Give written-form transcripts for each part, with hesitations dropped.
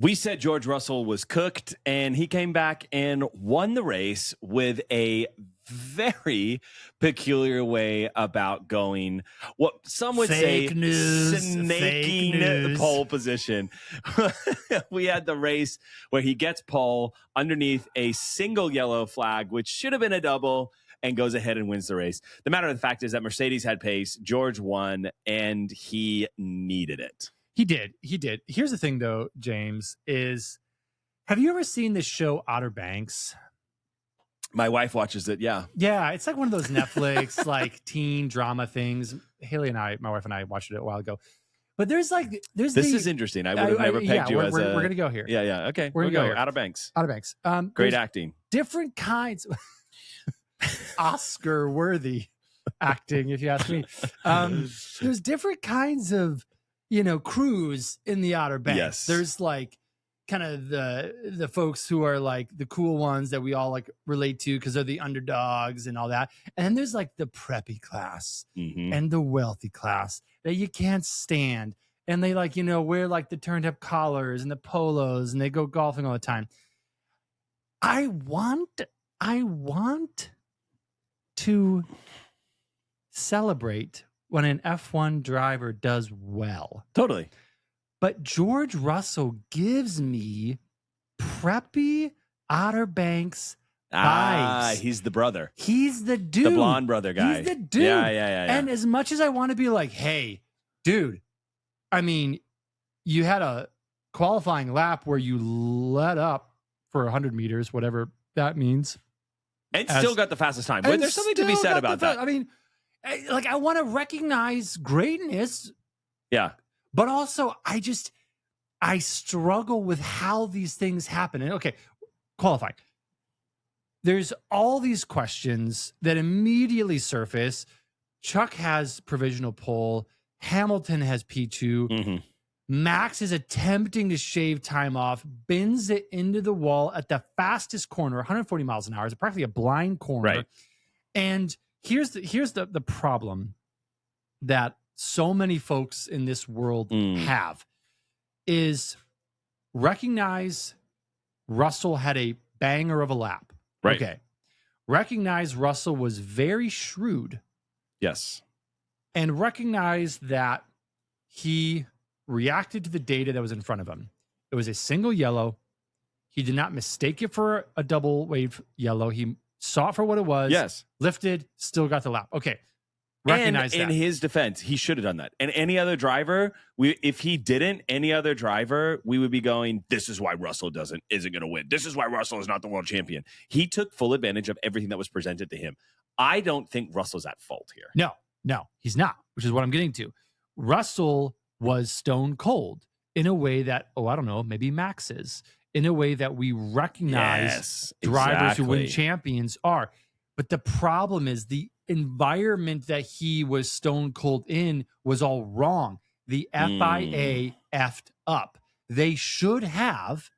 We said George Russell was cooked, and he came back and won the race with a very peculiar way about going what some would Fake say news, snaking fake news. pole position. We had the race where he gets pole underneath a single yellow flag, which should have been a double, and goes ahead and wins the race. The matter of the fact is that Mercedes had pace, George won, and he needed it. He did. Here's the thing, though, James, is have you ever seen this show Outer Banks? My wife watches it, yeah. Yeah, it's like one of those Netflix like teen drama things. My wife and I watched it a while ago. But there's this is interesting. I would have never pegged you as we're going to go here. Yeah, okay. We're going to go here. Outer Banks. Outer Banks. Great acting. Different kinds. Oscar-worthy acting, if you ask me. There's different kinds of crews in the Outer Banks. Yes. There's like kind of the folks who are like the cool ones that we all like relate to because they're the underdogs and all that. And then there's like the preppy class and the wealthy class that you can't stand. And they like, wear like the turned up collars and the polos and they go golfing all the time. I want to celebrate when an F1 driver does well. Totally. But George Russell gives me preppy Outer Banks vibes. He's the brother. He's the dude. The blonde brother guy. He's the dude. Yeah. And as much as I want to be like, hey, dude, I mean, you had a qualifying lap where you let up for 100 meters, whatever that means. And still got the fastest time. But there's something to be said about that. I mean, like I want to recognize greatness. Yeah. But also I struggle with how these things happen. And okay, qualifying. There's all these questions that immediately surface. Chuck has provisional pole. Hamilton has P2. Max is attempting to shave time off, bends it into the wall at the fastest corner, 140 miles an hour. It's practically a blind corner. Right. And here's the problem that so many folks in this world have is recognize Russell had a banger of a lap. Right. Okay. Recognize Russell was very shrewd. Yes. And recognize that he reacted to the data that was in front of him. It was a single yellow. He did not mistake it for a double wave yellow. He saw it for what it was. Yes. Lifted, still got the lap. Okay. Recognize and that. In his defense, he should have done that. And any other driver, if he didn't, any other driver, we would be going, this is why Russell isn't going to win. This is why Russell is not the world champion. He took full advantage of everything that was presented to him. I don't think Russell's at fault here. No, he's not, which is what I'm getting to. Russell was stone cold in a way that, I don't know, maybe Max is, in a way that we recognize drivers who win champions are. But the problem is the environment that he was stone cold in was all wrong. The FIA effed up. They should have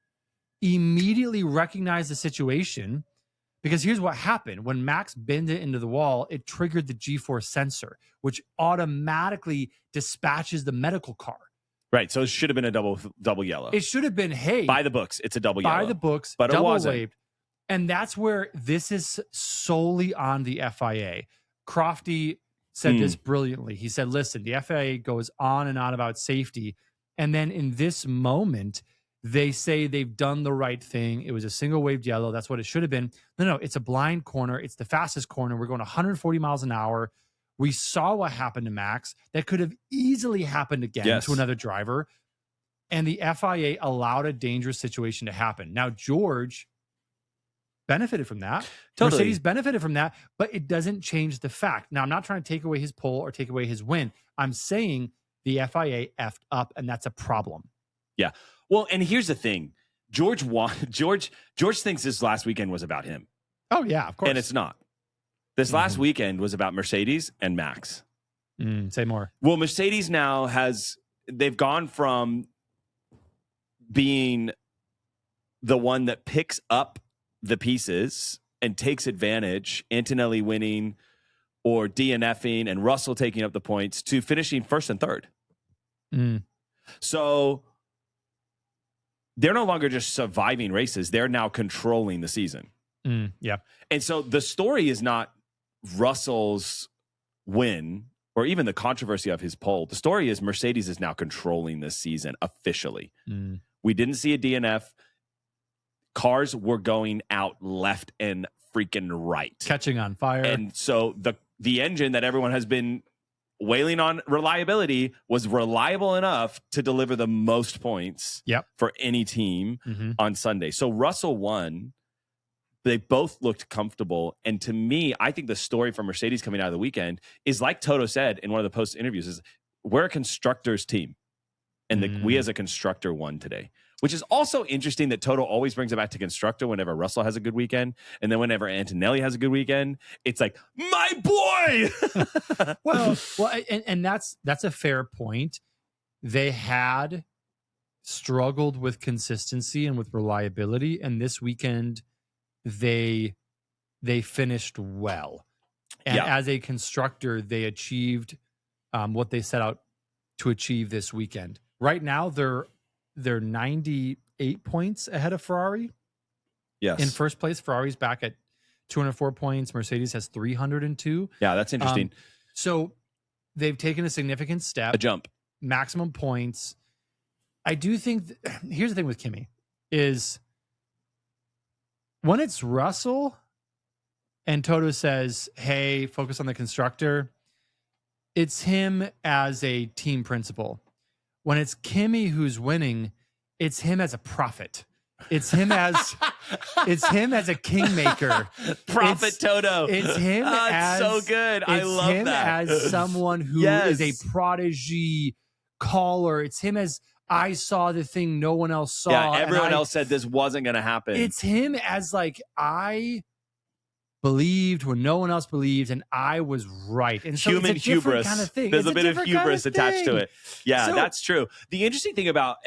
immediately recognized the situation, because here's what happened. When Max bended it into the wall, it triggered the G-force sensor, which automatically dispatches the medical car. Right. So it should have been a double yellow. It should have been, hey. By the books, it's a double yellow. By the books, but double it wasn't. waved. And that's where this is solely on the FIA. Crofty said this brilliantly. He said, listen, the FIA goes on and on about safety. And then in this moment, they say they've done the right thing. It was a single waved yellow. That's what it should have been. No, it's a blind corner. It's the fastest corner. We're going 140 miles an hour. We saw what happened to Max. That could have easily happened again to another driver. And the FIA allowed a dangerous situation to happen. Now, George benefited from that. Totally. Mercedes benefited from that, but it doesn't change the fact. Now, I'm not trying to take away his pole or take away his win. I'm saying the FIA effed up, and that's a problem. Yeah. Well, and here's the thing. George thinks this last weekend was about him. Oh, yeah, of course. And it's not. This last weekend was about Mercedes and Max. Say more. Well, Mercedes now they've gone from being the one that picks up the pieces and takes advantage, Antonelli winning or DNFing and Russell taking up the points, to finishing first and third. So they're no longer just surviving races. They're now controlling the season. Yeah. And so the story is not Russell's win or even the controversy of his pole. The story is Mercedes is now controlling this season officially. We didn't see a DNF. Cars were going out left and freaking right. Catching on fire. And so the engine that everyone has been wailing on reliability was reliable enough to deliver the most points for any team on Sunday. So Russell won. They both looked comfortable. And to me, I think the story from Mercedes coming out of the weekend is like Toto said in one of the post interviews is we're a constructors team. And we as a constructor won today, which is also interesting that Toto always brings it back to constructor whenever Russell has a good weekend. And then whenever Antonelli has a good weekend, it's like, my boy. well, and that's a fair point. They had struggled with consistency and with reliability. And this weekend, they finished well. And as a constructor, they achieved what they set out to achieve this weekend. Right now, they're 98 points ahead of Ferrari. Yes. In first place, Ferrari's back at 204 points. Mercedes has 302. Yeah, that's interesting. So they've taken a significant step. A jump. Maximum points. I do think, here's the thing with Kimi, is when it's Russell and Toto says, hey, focus on the constructor, it's him as a team principal. When it's Kimi who's winning, it's him as a prophet. It's him as a kingmaker. Prophet Toto. It's him as so good. I love him that. as someone who is a prodigy caller. It's him as I saw the thing no one else saw. Yeah, everyone else said this wasn't going to happen. It's him as like I believed when no one else believed, and I was right. And so human it's a hubris. Kind of thing. There's a bit of hubris kind of attached to it. Yeah, so, that's true. The interesting thing about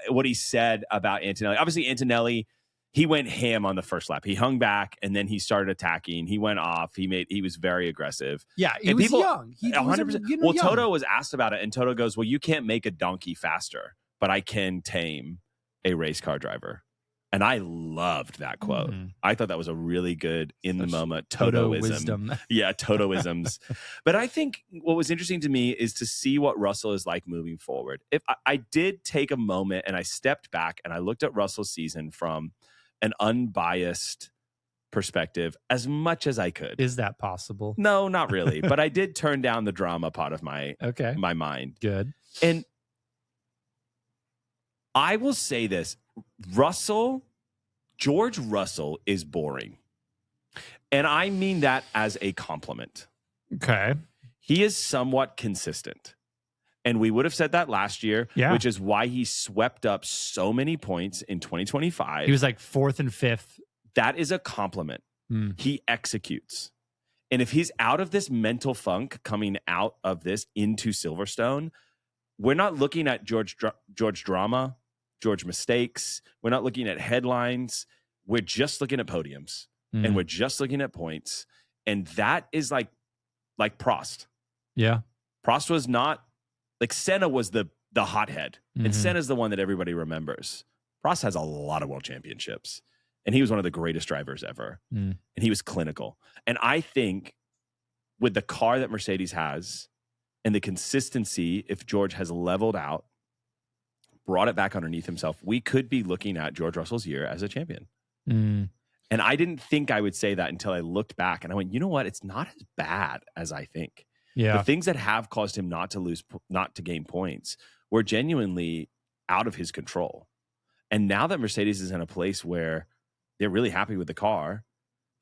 what he said about Antonelli, obviously Antonelli, he went ham on the first lap. He hung back and then he started attacking. He went off. He was very aggressive. Yeah, he was young. He 100%. Well, young. Toto was asked about it, and Toto goes, "Well, you can't make a donkey faster, but I can tame a race car driver." And I loved that quote. I thought that was a really good in the moment Toto-ism. Yeah, Toto-isms. But I think what was interesting to me is to see what Russell is like moving forward. If I did take a moment and I stepped back and I looked at Russell's season from an unbiased perspective as much as I could. Is that possible? No, not really. But I did turn down the drama part of my mind. Good. And I will say this. George Russell is boring. And I mean that as a compliment. Okay. He is somewhat consistent. And we would have said that last year, which is why he swept up so many points in 2025. He was like 4th and 5th. That is a compliment. He executes. And if he's out of this mental funk coming out of this into Silverstone, we're not looking at George drama, George mistakes. We're not looking at headlines. We're just looking at podiums and we're just looking at points. And that is like Prost. Yeah. Prost was not like Senna was the hothead. And Senna's the one that everybody remembers. Prost has a lot of world championships and he was one of the greatest drivers ever. And he was clinical. And I think with the car that Mercedes has and the consistency, if George has leveled out, brought it back underneath himself, we could be looking at George Russell's year as a champion. And I didn't think I would say that until I looked back and I went, you know what? It's not as bad as I think. Yeah. The things that have caused him not to gain points were genuinely out of his control. And now that Mercedes is in a place where they're really happy with the car,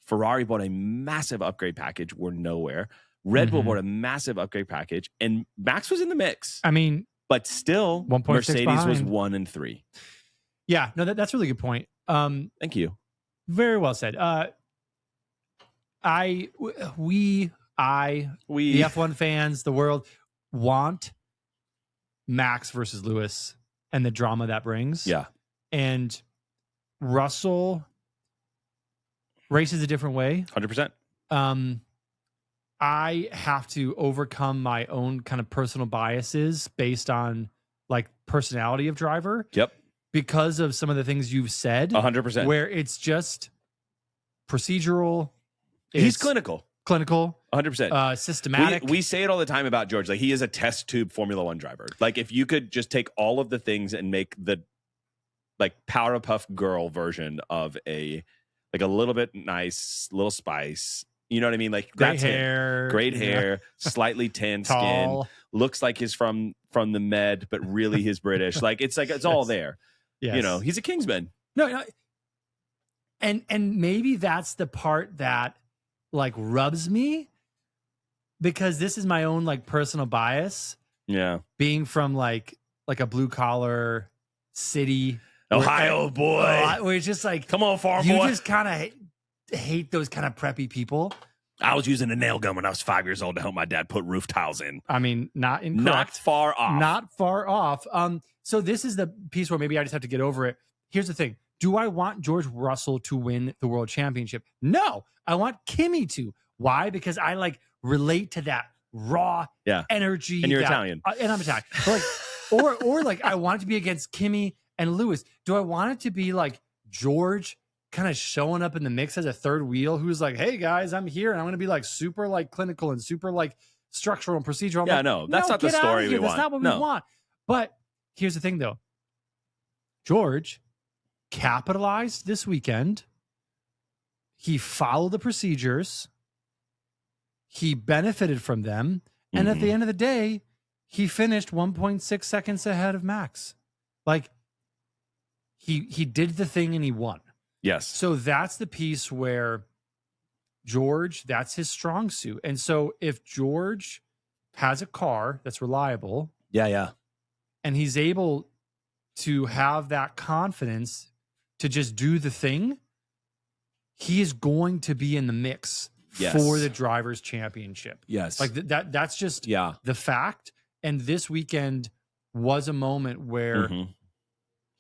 Ferrari bought a massive upgrade package. We're nowhere. Red Bull bought a massive upgrade package and Max was in the mix. I mean, but still, Mercedes was 1 and 3. Yeah, no, that's a really good point. Thank you. Very well said. We, the F1 fans, the world, want Max versus Lewis and the drama that brings. Yeah. And Russell races a different way. 100%. I have to overcome my own kind of personal biases based on like personality of driver. Yep. because of some of the things you've said. 100%. Where it's just procedural. He's clinical. 100%. Systematic. We say it all the time about George. Like, he is a test tube Formula One driver. Like, if you could just take all of the things and make the like Powerpuff Girl version of a little bit nice, little spice. You know what I mean? Like, great hair, slightly tan skin, looks like he's from the Med, but really he's British. It's all there. Yes. You know, he's a Kingsman. No. And maybe that's the part that like rubs me, because this is my own like personal bias. Yeah. Being from like a blue collar city. Ohio boy. Where it's just like, come on, farm boy. You just kind of hate those kind of preppy people. I was using a nail gun when I was 5 years old to help my dad put roof tiles in. I mean, not incorrect. Not far off. Not far off. So this is the piece where maybe I just have to get over it. Here's the thing. Do I want George Russell to win the world championship? No, I want Kimi to. Why? Because I like relate to that raw energy. And you're Italian. And I'm Italian. But like, or like I want it to be against Kimi and Lewis. Do I want it to be like George kind of showing up in the mix as a third wheel who's like, hey guys, I'm here and I'm going to be like super like clinical and super like structural and procedural? That's not the story we want. That's not what we want. But here's the thing though. George capitalized this weekend. He followed the procedures. He benefited from them. And at the end of the day, he finished 1.6 seconds ahead of Max. Like, he did the thing and he won. Yes. So that's the piece where George, that's his strong suit. And so if George has a car that's reliable, and he's able to have that confidence to just do the thing, he is going to be in the mix for the drivers' championship. Yes. Like that's just the fact. And this weekend was a moment where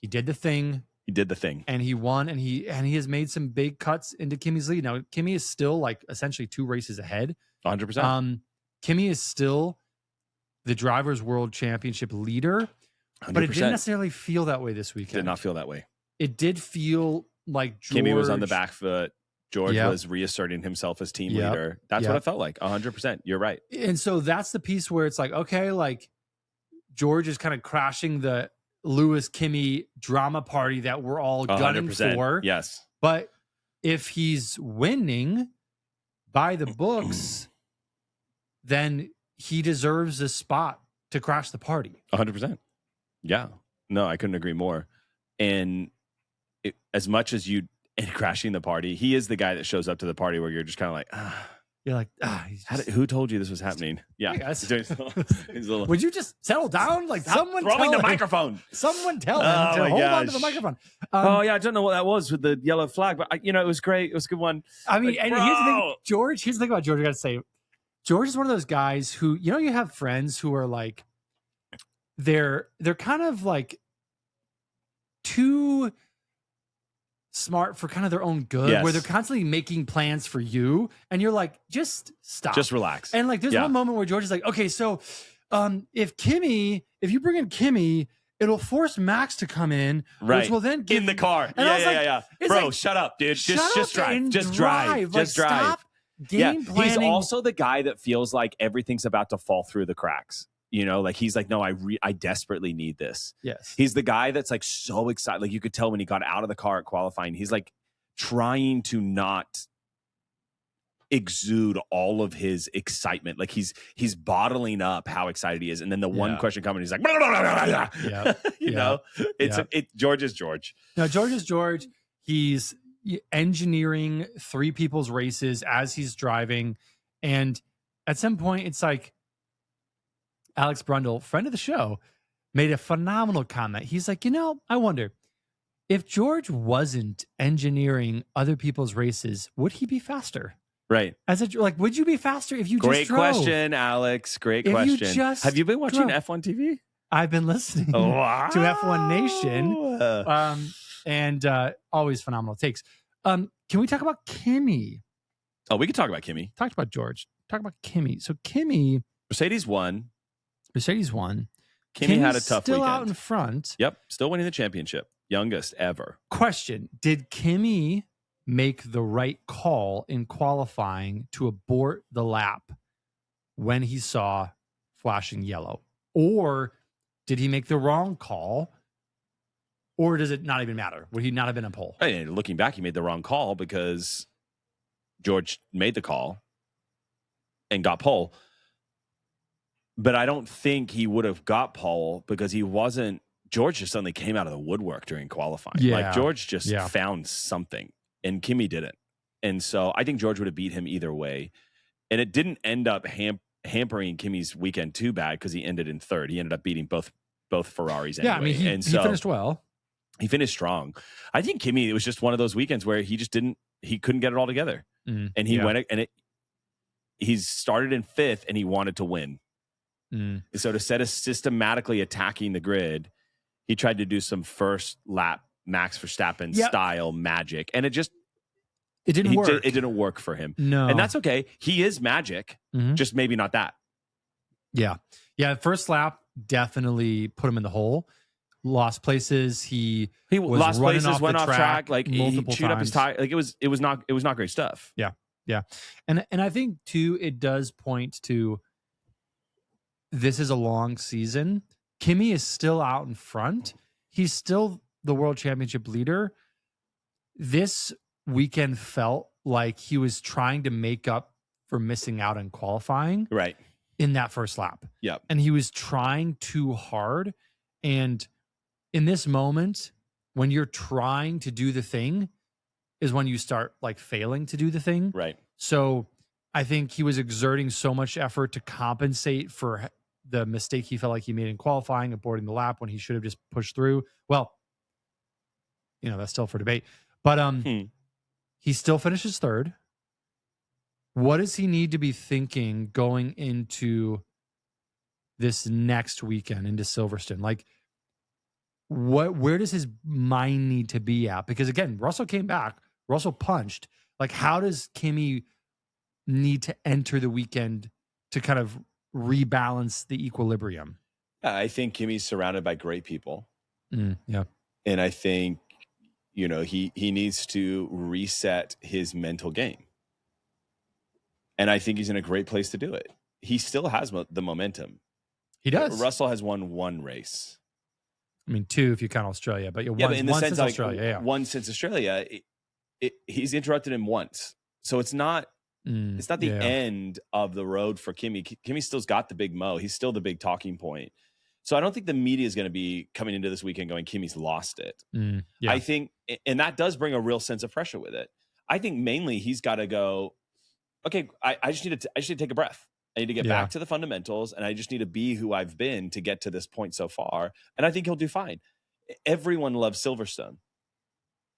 he did the thing. He did the thing. And he won, and he has made some big cuts into Kimi's lead. Now, Kimi is still like essentially 2 races ahead. 100%. Kimi is still the Drivers' World Championship leader, 100%. but it didn't necessarily feel that way this weekend. Did not feel that way. It did feel like George... Kimi was on the back foot. George was reasserting himself as team leader. That's what it felt like. 100%. You're right. And so that's the piece where it's like, okay, like George is kind of crashing the Lewis Kimi drama party that we're all gunning 100%. for. Yes. But if he's winning by the books, then he deserves a spot to crash the party. 100%. Yeah. No, I couldn't agree more. And as much as you crashing the party, he is the guy that shows up to the party where you're just kind of like, You're like, who told you this was happening? Yeah. He's little, would you just settle down? Like, someone throwing the microphone. Someone tell him to hold on to the microphone. I don't know what that was with the yellow flag, but it was great. It was a good one. I mean, and here's the thing, George. Here's the thing about George. I got to say, George is one of those guys who, you have friends who are like, they're kind of like too smart for kind of their own good, where they're constantly making plans for you, and you're like, just stop, just relax. And like, there's one moment where George is like, okay, so if you bring in Kimi, it'll force Max to come in, which will then in the car. And Bro, like, shut up, dude. Just drive. Just drive. Just drive. Stop game planning. He's also the guy that feels like everything's about to fall through the cracks. Like he's like, no, I desperately need this. Yes. He's the guy that's like so excited. Like you could tell when he got out of the car at qualifying, he's like trying to not exude all of his excitement. Like he's bottling up how excited he is. And then the one question coming, he's like, blah, blah, blah, blah. George is George. No, George is George. He's engineering 3 people's races as he's driving. And at some point it's like, Alex Brundle, friend of the show, made a phenomenal comment. He's like, I wonder if George wasn't engineering other people's races, would he be faster? Right. Would you be faster if you Great just drove? question, Alex. Great question. Have you been watching F1 TV? I've been listening to F1 Nation. And always phenomenal takes. Can we talk about Kimi? Oh, we could talk about Kimi. Talked about George. Talk about Kimi. So Kimi. Mercedes won. Kimi had a tough still weekend. Out in front. Yep. Still winning the championship. youngest ever. Question: did Kimi make the right call in qualifying to abort the lap when he saw flashing yellow, or did he make the wrong call? Or does it not even matter? Would he not have been a pole? And looking back, he made the wrong call because George made the call and got pole. But I don't think he would have got pole because he wasn't. George just suddenly came out of the woodwork during qualifying. Yeah. Like George just found something, and Kimi didn't. And so I think George would have beat him either way. And it didn't end up hampering Kimi's weekend too bad because he ended in third. He ended up beating both Ferraris anyway. Yeah, I mean, he finished well. He finished strong. I think Kimi, it was just one of those weekends where he couldn't get it all together. And he went, and he started in fifth and he wanted to win. So instead of systematically attacking the grid, he tried to do some first lap Max Verstappen style magic. And it didn't work. It didn't work for him. No. And that's okay. He is magic, just maybe not that. Yeah. Yeah. First lap definitely put him in the hole. Lost places. He was lost running places, went off track. Like he chewed up his tire. Like it was not great stuff. Yeah. Yeah. And I think too, it does point to this is a long season. Kimi is still out in front. He's still the world championship leader. This weekend felt like he was trying to make up for missing out on qualifying right in that first lap. Yep. And he was trying too hard. And in this moment, when you're trying to do the thing is when you start like failing to do the thing. Right. So I think he was exerting so much effort to compensate for the mistake he felt like he made in qualifying, aborting the lap when he should have just pushed through. Well, that's still for debate. But he still finishes third. What does he need to be thinking going into this next weekend into Silverstone? Like, where does his mind need to be at? Because again, Russell came back, Russell punched. Like, how does Kimi need to enter the weekend to kind of rebalance the equilibrium? I think Kimi's surrounded by great people. Yeah. And I think, he needs to reset his mental game. And I think he's in a great place to do it. He still has the momentum. He does. Russell has won one race. I mean, two if you count Australia, but but in the sense since Australia, one since Australia, he's interrupted him once. So it's not the end of the road for Kimi. Kimi still's got the big mo. He's still the big talking point. So I don't think the media is going to be coming into this weekend going, Kimi's lost it. I think, and that does bring a real sense of pressure with it. I think mainly he's got to go, okay, I just need to take a breath. I need to get back to the fundamentals, and I just need to be who I've been to get to this point so far. And I think he'll do fine. Everyone loves Silverstone.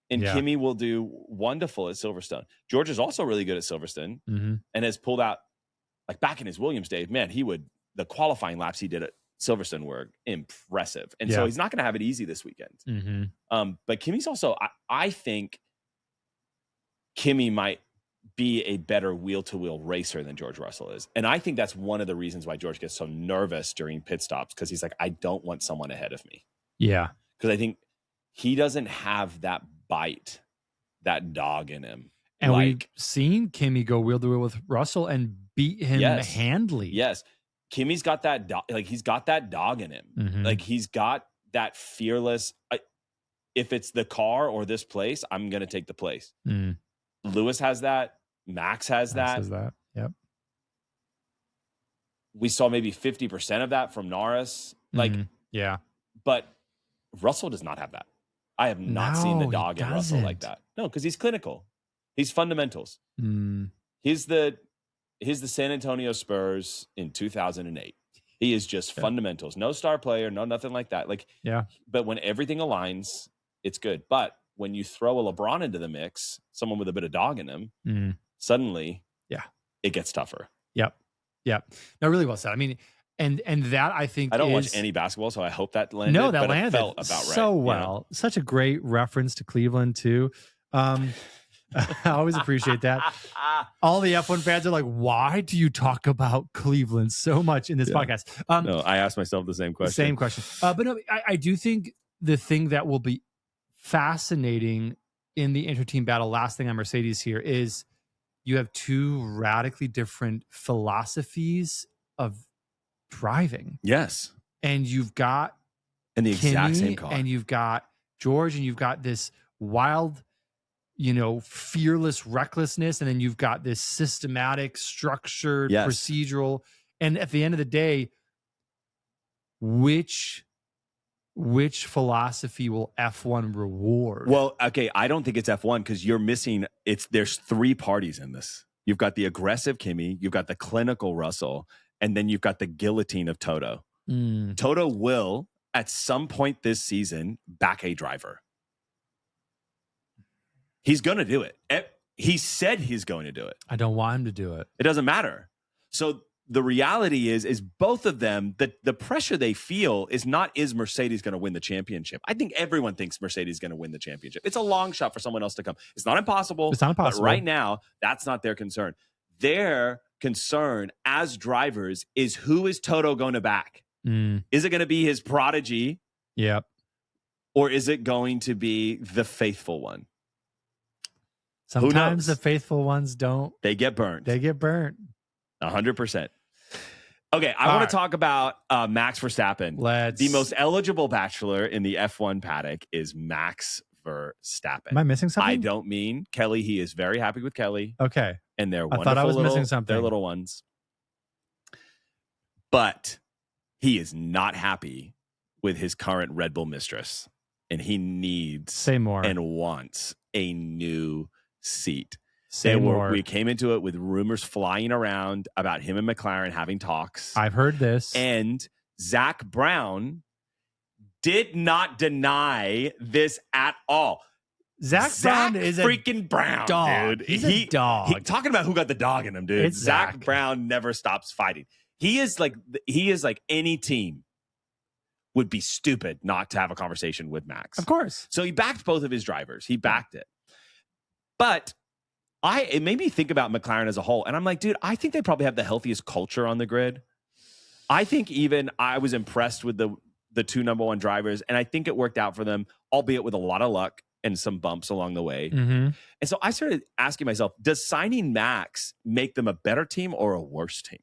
And Kimi will do wonderful at Silverstone. George is also really good at Silverstone and has pulled out, like back in his Williams days, man, the qualifying laps he did at Silverstone were impressive. And so he's not going to have it easy this weekend. But Kimi's also, I think Kimi might be a better wheel-to-wheel racer than George Russell is. And I think that's one of the reasons why George gets so nervous during pit stops, because he's like, I don't want someone ahead of me. Yeah. Because I think he doesn't have that bite, that dog in him. And we've seen Kimi go wheel-to-wheel with Russell and beat him handily. Yes. Kimi's got that dog, like he's got that dog in him. Like he's got that fearless, if it's the car or this place, I'm going to take the place. Lewis has that. Max has that. Yep. We saw maybe 50% of that from Norris. But Russell does not have that. I have not seen the dog in Russell like that. No, because he's clinical. He's fundamentals. He's the San Antonio Spurs in 2008. He is just fundamentals. No star player, no nothing like that. But when everything aligns, it's good. But when you throw a LeBron into the mix, someone with a bit of dog in him, suddenly, it gets tougher. Yep. No, really well said. I mean, and that I think I don't watch any basketball, so I hope that landed. No, that landed. It felt about right. So well. Such a great reference to Cleveland too. I always appreciate that. All the F1 fans are like, why do you talk about Cleveland so much in this podcast? No, I asked myself the same question. But no, I do think the thing that will be fascinating in the inter-team battle, last thing on Mercedes here, is you have two radically different philosophies of driving. Yes. And you've got in the exact same car. And you've got George, and you've got this wild, fearless recklessness. And then you've got this systematic, structured, procedural. And at the end of the day, which philosophy will F1 reward? Well, okay, I don't think it's F1 because you're missing. There's three parties in this. You've got the aggressive Kimi, you've got the clinical Russell, and then you've got the guillotine of Toto. Toto will, at some point this season, back a driver. He's going to do it. He said he's going to do it. I don't want him to do it. It doesn't matter. So the reality is both of them, the pressure they feel is Mercedes going to win the championship? I think everyone thinks Mercedes is going to win the championship. It's a long shot for someone else to come. It's not impossible. It's not impossible. But right now, that's not their concern. Their concern as drivers is, who is Toto going to back? Is it going to be his prodigy? Yep. Or is it going to be the faithful one? Sometimes the faithful ones don't. They get burned. 100%. Okay, I want to talk about Max Verstappen. The most eligible bachelor in the F1 paddock is Max Verstappen. Am I missing something? I don't mean Kelly. He is very happy with Kelly. Okay. And they're wonderful. I thought I was missing something. They're little ones. But he is not happy with his current Red Bull mistress. And he needs Say more. And wants a new seat. Say more. We came into it with rumors flying around about him and McLaren having talks. I've heard this. And Zach Brown did not deny this at all. Zach Brown is freaking Brown, dog. dude. He's a dog. Talking about who got the dog in him, dude. It's Zach Brown never stops fighting. He is like any team would be stupid not to have a conversation with Max. Of course. So he backed both of his drivers. He backed it. But it made me think about McLaren as a whole. And I'm like, dude, I think they probably have the healthiest culture on the grid. I think even I was impressed with the two number one drivers. And I think it worked out for them, albeit with a lot of luck and some bumps along the way. Mm-hmm. And so I started asking myself, does signing Max make them a better team or a worse team?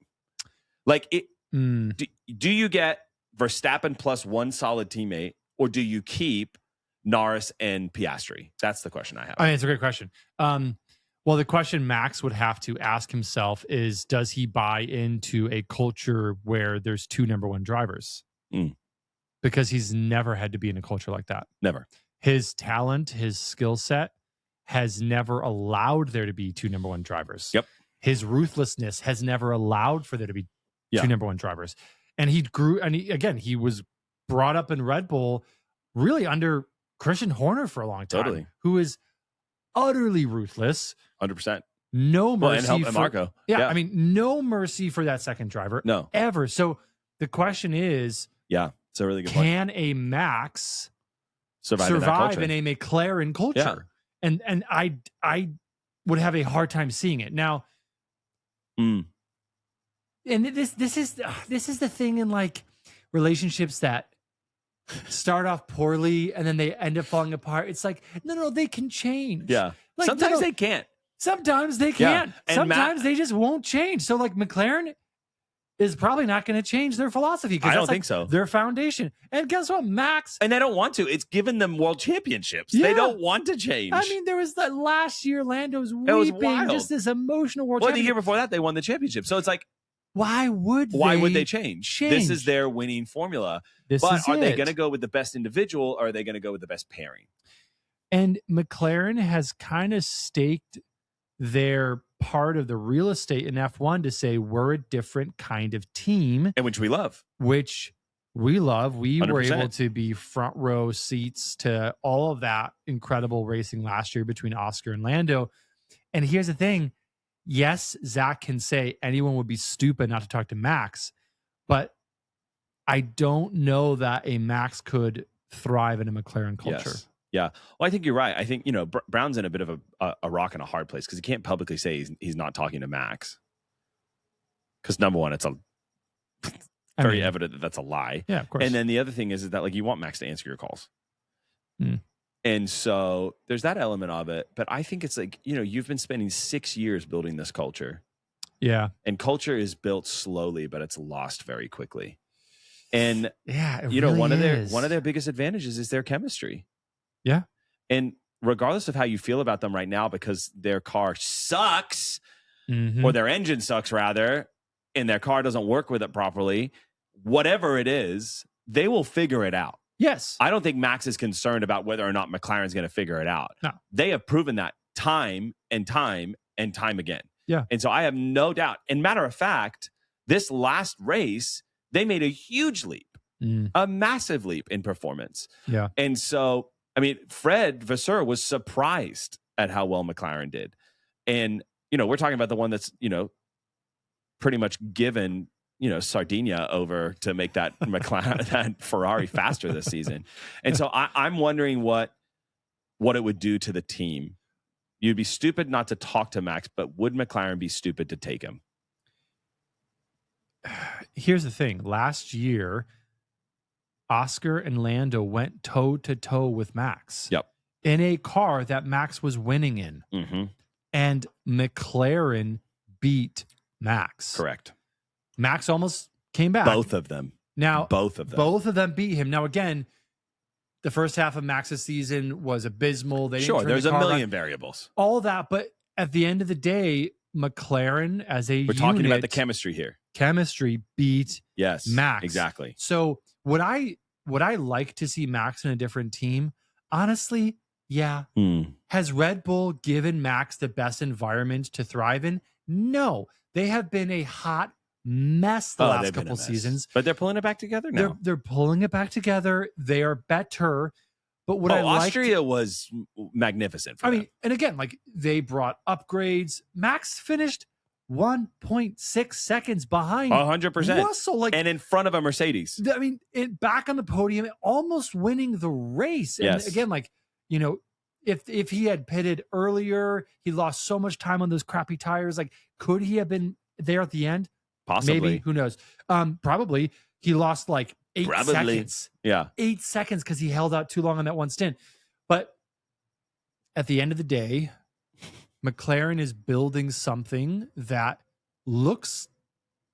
Like, do you get Verstappen plus one solid teammate, or do you keep Norris and Piastri? That's the question I have. I mean, it's a great question. Well, the question Max would have to ask himself is, does he buy into a culture where there's two number one drivers? Because he's never had to be in a culture like that. Never. His talent, his skill set has never allowed there to be two number one drivers. Yep. His ruthlessness has never allowed for there to be two number one drivers. And he grew, and he was brought up in Red Bull really under Christian Horner for a long time, who is utterly ruthless. 100%. No mercy. And Marco. Yeah, I mean, no mercy for that second driver. No. Ever. So the question is, it's a really good point. Can a Max survive in a McLaren culture? Yeah. And I would have a hard time seeing it. Now, and this is the thing in like relationships that start off poorly and then they end up falling apart. It's like, no, they can change. Yeah. Like, sometimes they can't. Sometimes they can't. And sometimes they just won't change. So like McLaren is probably not going to change their philosophy. I don't think so. Their foundation. And guess what? Max. And they don't want to. It's given them world championships. Yeah. They don't want to change. I mean, there was that last year, Lando's weeping. Just this emotional world championship. The year before that, they won the championship. So it's like, why would they change? This is their winning formula. But are they going to go with the best individual, or are they going to go with the best pairing? And McLaren has kind of staked their part of the real estate in F1 to say we're a different kind of team. And which we love. We 100%. were able to be front row seats to all of that incredible racing last year between Oscar and Lando. And here's the thing. Yes, Zach can say anyone would be stupid not to talk to Max, but I don't know that a Max could thrive in a McLaren culture. Yes. Yeah. Well, I think you're right. I think, Brown's in a bit of a rock and a hard place because he can't publicly say he's not talking to Max. Because number one, it's very evident that that's a lie. Yeah, of course. And then the other thing is that like you want Max to answer your calls. And And so there's that element of it. But I think it's like, you've been spending 6 years building this culture. Yeah. And culture is built slowly, but it's lost very quickly. And yeah, it really one is. of their biggest advantages is their chemistry. Yeah. And regardless of how you feel about them right now, because their car sucks, Mm-hmm. or their engine sucks rather, and their car doesn't work with it properly, whatever it is, they will figure it out. Yes. I don't think Max is concerned about whether or not McLaren's going to figure it out. No. They have proven that time and time and time again. Yeah. And so I have no doubt. And matter of fact, this last race, they made a huge leap, a massive leap in performance. Yeah. And so, I mean, Fred Vasseur was surprised at how well McLaren did. And, we're talking about the one that's, pretty much given, Sardinia over to make that McLaren, that Ferrari faster this season. And so I'm wondering what it would do to the team. You'd be stupid not to talk to Max, but would McLaren be stupid to take him? Here's the thing. Last year, Oscar and Lando went toe-to-toe with Max. Yep. In a car that Max was winning in. Mm-hmm. And McLaren beat Max. Correct. Max almost came back. Both of them. Now, both of them beat him. Now, again, the first half of Max's season was abysmal. They didn't turn there's the car a million around. variables. All that, but at the end of the day, McLaren as a We're talking about the chemistry here. Chemistry beat Max. Exactly. So would I like to see Max in a different team? Honestly, yeah. Has Red Bull given Max the best environment to thrive in? No. They have been a hot mess the last couple seasons. But they're pulling it back together now. They're pulling it back together. They are better. But what Austria was magnificent for them. and again, like they brought upgrades. Max finished 1.6 seconds behind 100%. Russell, and in front of a Mercedes. I mean, back on the podium, almost winning the race. And again, like, if he had pitted earlier, he lost so much time on those crappy tires. Like, could he have been there at the end? Possibly. Maybe. Who knows? Probably. He lost like 8 seconds. Yeah. 8 seconds because he held out too long on that one stint. But at the end of the day, McLaren is building something that looks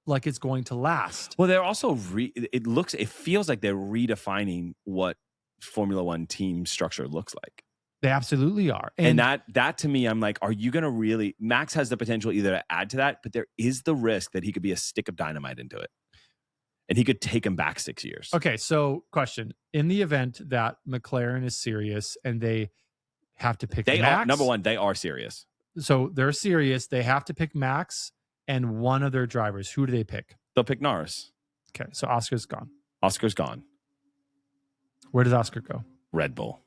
like it's going to last. Well, they're also it feels like they're redefining what Formula One team structure looks like. They absolutely are. And that to me, I'm like, are you going to really... Max has the potential either to add to that, but there is the risk that he could be a stick of dynamite into it. And he could take him back 6 years. Okay, so question. In the event that McLaren is serious and they have to pick Max... Number one, they are serious. So they're serious. They have to pick Max and one of their drivers. Who do they pick? They'll pick Norris. Okay, so Oscar's gone. Oscar's gone. Where does Oscar go? Red Bull.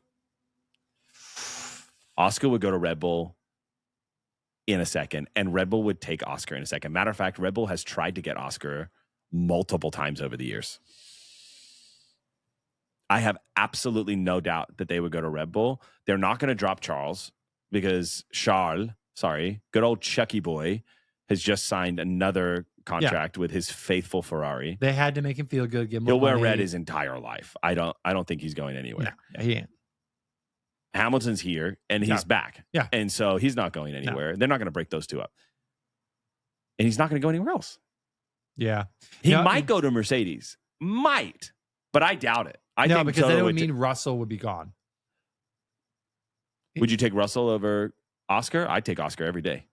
Oscar would go to Red Bull in a second, and Red Bull would take Oscar in a second. Matter of fact, Red Bull has tried to get Oscar multiple times over the years. I have absolutely no doubt that they would go to Red Bull. They're not going to drop Charles because good old Chucky boy, has just signed another contract with his faithful Ferrari. They had to make him feel good. Give him He'll wear red his entire life. I don't think he's going anywhere. No, he ain't. Hamilton's here and he's back. Yeah. And so he's not going anywhere. No. They're not going to break those two up. And he's not going to go anywhere else. Yeah. He might go to Mercedes. Might. But I doubt it. I think because that would mean Russell would be gone. Would you take Russell over Oscar? I'd take Oscar every day.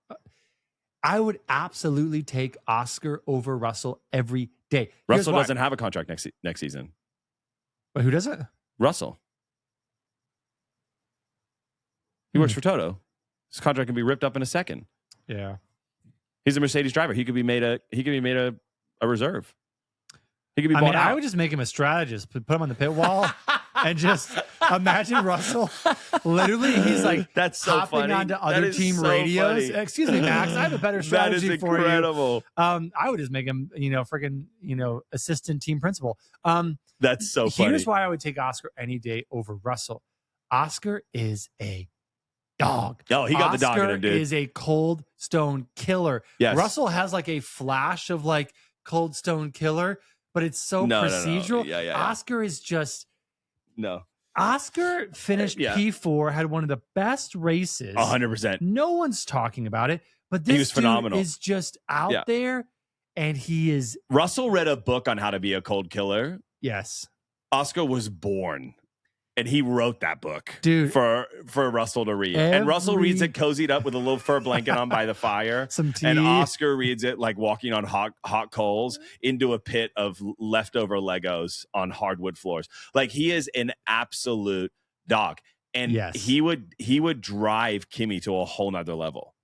I would absolutely take Oscar over Russell every day. Russell doesn't have a contract next season. But who doesn't? Russell. He works for Toto. His contract can be ripped up in a second. Yeah. He's a Mercedes driver. He could be made a reserve. He could be bought out. I would just make him a strategist, put him on the pit wall, and just imagine Russell. Literally, he's like that's so hopping funny. onto other team radios. Funny. Excuse me, Max. I have a better strategy for you. That is incredible. I would just make him, freaking, assistant team principal. That's so funny. Here's why I would take Oscar any day over Russell. Oscar is a dog. Oh, he got the dog in him, dude. Oscar is a cold stone killer. Yes. Russell has like a flash of like cold stone killer, but it's so procedural. No. Yeah. Oscar is just Oscar finished P4, had one of the best races. 100%. No one's talking about it, but this dude is just out there, and he is. Russell read a book on how to be a cold killer. Yes. Oscar was born, and he wrote that book, dude, for Russell to read. And Russell reads it cozied up with a little fur blanket on by the fire. Some tea. And Oscar reads it like walking on hot coals into a pit of leftover Legos on hardwood floors. Like, he is an absolute dog. And he would drive Kimi to a whole nother level,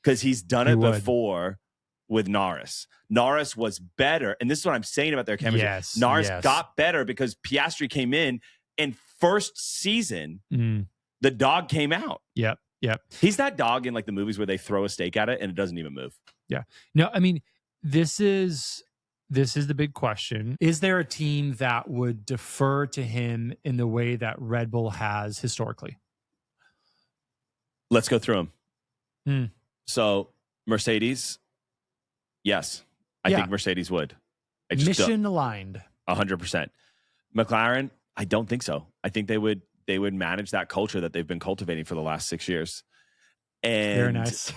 because he's done it before with Norris. Norris was better. And this is what I'm saying about their chemistry. Norris got better because Piastri came in, and first season, the dog came out. Yep. He's that dog in like the movies where they throw a steak at it and it doesn't even move. Yeah. No, I mean, this is the big question. Is there a team that would defer to him in the way that Red Bull has historically? Let's go through them. So Mercedes, yes. I think Mercedes would. Mission aligned. 100%. McLaren, I don't think so. I think they would manage that culture that they've been cultivating for the last 6 years. And very nice.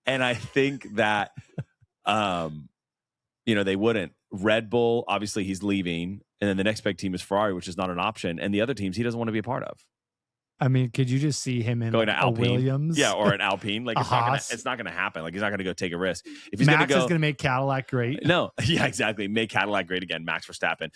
And I think that they wouldn't. Red Bull, obviously he's leaving, and then the next big team is Ferrari, which is not an option, and the other teams he doesn't want to be a part of. I mean, could you just see him in going to a Alpine, Williams? or an Alpine? Like, it's not going to happen. Like, he's not going to go take a risk. If he's Max is going to make Cadillac great. No, exactly. Make Cadillac great again. Max Verstappen.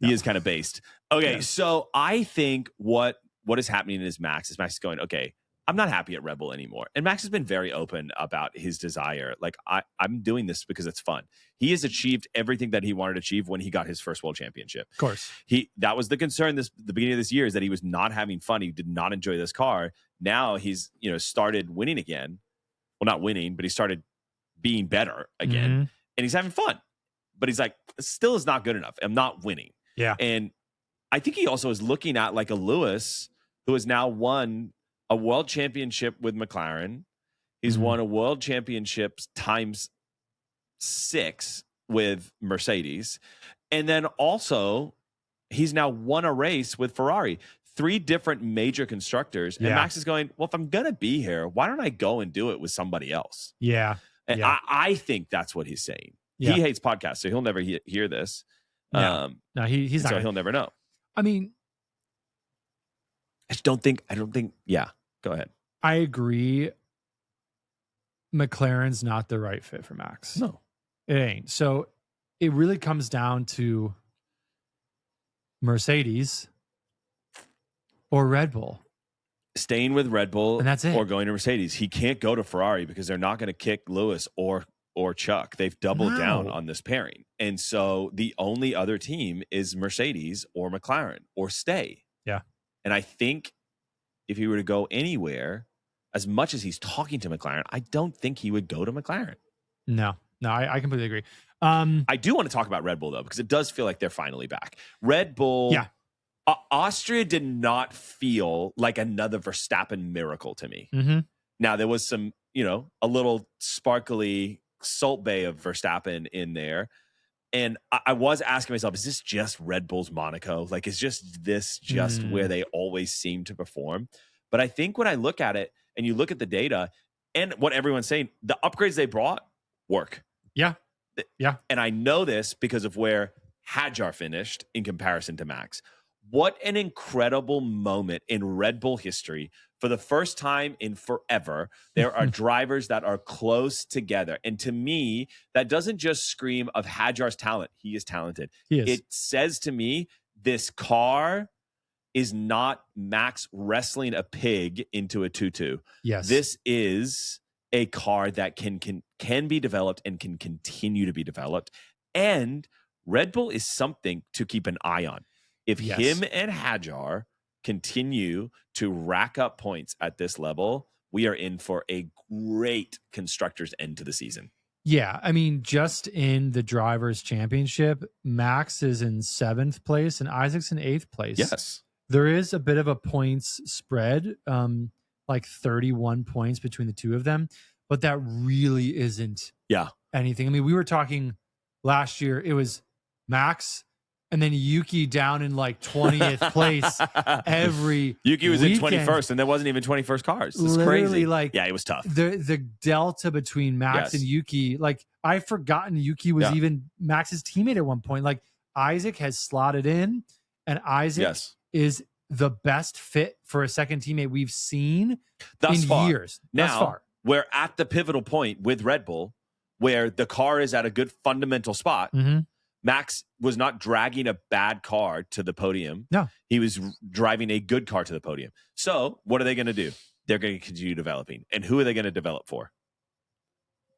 He is kind of based. Okay, so I think what is happening is Max is going, okay, I'm not happy at Red Bull anymore. And Max has been very open about his desire. Like, I'm doing this because it's fun. He has achieved everything that he wanted to achieve when he got his first world championship. Of course. That was the concern the beginning of this year, is that he was not having fun. He did not enjoy this car. Now he's, started winning again. Well, not winning, but he started being better again. Mm-hmm. And he's having fun. But he's like, still is not good enough. I'm not winning. Yeah. And I think he also is looking at like a Lewis, who has now won a world championship with McLaren. He's won a world championship times 6 with Mercedes. And then also, he's now won a race with Ferrari. 3 different major constructors. And Max is going, well, if I'm going to be here, why don't I go and do it with somebody else? Yeah. And I think that's what he's saying. Yeah. He hates podcasts, so he'll never hear this. No, he's not. So he'll never know. I mean, I don't think, yeah, go ahead. I agree. McLaren's not the right fit for Max. No, it ain't. So it really comes down to Mercedes or Red Bull. Staying with Red Bull, and that's it. Or going to Mercedes. He can't go to Ferrari because they're not going to kick Lewis or Chuck. They've doubled down on this pairing. And so the only other team is Mercedes or McLaren, or stay. Yeah. And I think if he were to go anywhere, as much as he's talking to McLaren, I don't think he would go to McLaren. No, I completely agree. I do want to talk about Red Bull, though, because it does feel like they're finally back. Red Bull, Austria did not feel like another Verstappen miracle to me. Mm-hmm. Now, there was some, a little sparkly Salt Bay of Verstappen in there. And I was asking myself, is this just Red Bull's Monaco? Like, is this just where they always seem to perform? But I think when I look at it and you look at the data and what everyone's saying, the upgrades they brought work. Yeah. And I know this because of where Hadjar finished in comparison to Max. What an incredible moment in Red Bull history. For the first time in forever, there are drivers that are close together. And to me, that doesn't just scream of Hadjar's talent. He is talented. He is. It says to me, this car is not Max wrestling a pig into a tutu. Yes. This is a car that can be developed and can continue to be developed. And Red Bull is something to keep an eye on. If him and Hadjar continue to rack up points at this level, we are in for a great constructors end to the season. Yeah, I mean, just in the Drivers' Championship, Max is in 7th place and Isaac's in 8th place. Yes. There is a bit of a points spread, like 31 points between the two of them, but that really isn't anything. I mean, we were talking last year, it was Max and then Yuki down in like 20th place every Yuki was weekend. in 21st, and there wasn't even 21st cars. It's literally crazy. Like, yeah, it was tough. The delta between Max and Yuki, like I've forgotten Yuki was even Max's teammate at one point. Like Isaac has slotted in, and Isaac is the best fit for a second teammate we've seen in years. Now, we're at the pivotal point with Red Bull where the car is at a good fundamental spot. Mm-hmm. Max was not dragging a bad car to the podium. No. He was driving a good car to the podium. So what are they going to do? They're going to continue developing. And who are they going to develop for?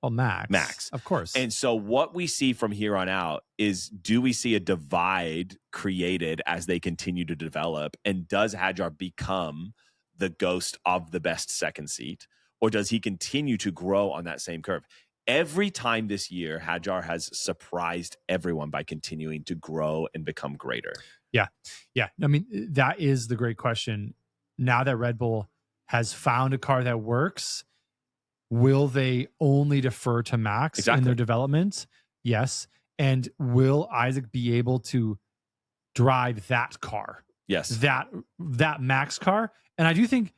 Well, Max. Max. Of course. And so what we see from here on out is, do we see a divide created as they continue to develop? And does Hadjar become the ghost of the best second seat? Or does he continue to grow on that same curve? Every time this year, Hadjar has surprised everyone by continuing to grow and become greater. Yeah. Yeah. I mean, that is the great question. Now that Red Bull has found a car that works, will they only defer to Max in their development? Yes. And will Isaac be able to drive that car? Yes. That Max car? And I do think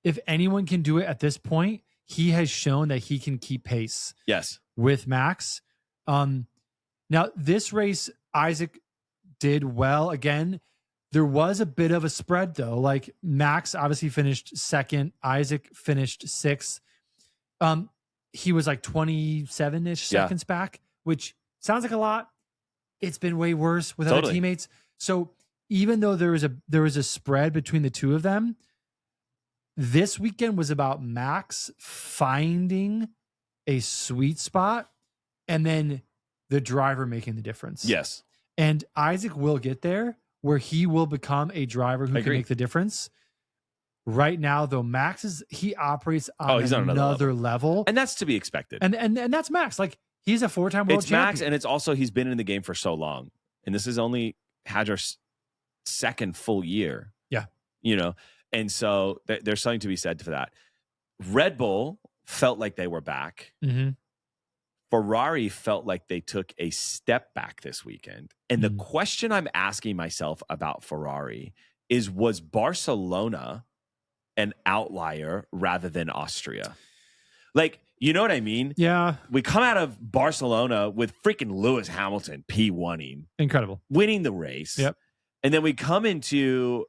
if anyone can do it at this point, he has shown that he can keep pace. Yes. With Max. Now, this race, Isaac did well. Again, there was a bit of a spread, though. Like, Max obviously finished second. Isaac finished sixth. He was like 27-ish seconds back, which sounds like a lot. It's been way worse with other teammates. So even though there was a spread between the two of them, this weekend was about Max finding a sweet spot and then the driver making the difference. Yes. And Isaac will get there where he will become a driver who can make the difference. Right now, though, Max he operates on another level. And that's to be expected. And that's Max. Like, he's a 4-time world champion. It's Max, and it's also he's been in the game for so long. And this is only Hadjar's second full year. Yeah. You know? And so there's something to be said for that. Red Bull felt like they were back. Mm-hmm. Ferrari felt like they took a step back this weekend. And the question I'm asking myself about Ferrari is, was Barcelona an outlier rather than Austria? Like, you know what I mean? Yeah. We come out of Barcelona with freaking Lewis Hamilton P1ing. Incredible. Winning the race. Yep. And then we come into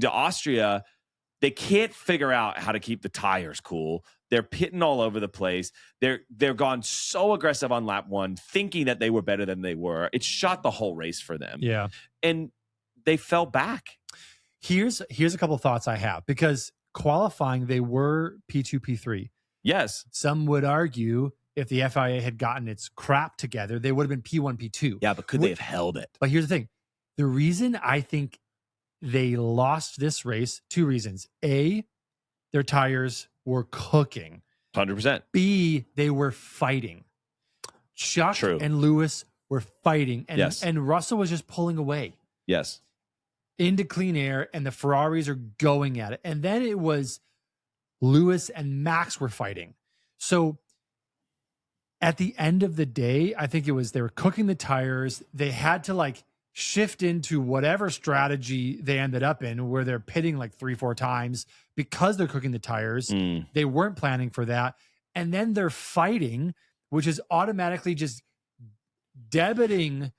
Austria, they can't figure out how to keep the tires cool. They're pitting all over the place. They're gone so aggressive on lap one, thinking that they were better than they were. It shot the whole race for them. Yeah. And they fell back. Here's a couple of thoughts I have, because qualifying, they were P2, P3. Yes. Some would argue if the FIA had gotten its crap together, they would have been P1, P2. Yeah, but could they have held it? But here's the thing. The reason I think they lost this race, two reasons. A, their tires were cooking. 100%. B, they were fighting. Chuck and Lewis were fighting. And Russell was just pulling away. Yes. Into clean air, and the Ferraris are going at it. And then it was Lewis and Max were fighting. So at the end of the day, I think they were cooking the tires. They had to shift into whatever strategy they ended up in, where they're pitting 3-4 times because they're cooking the tires. They weren't planning for that. And then they're fighting, which is automatically just debiting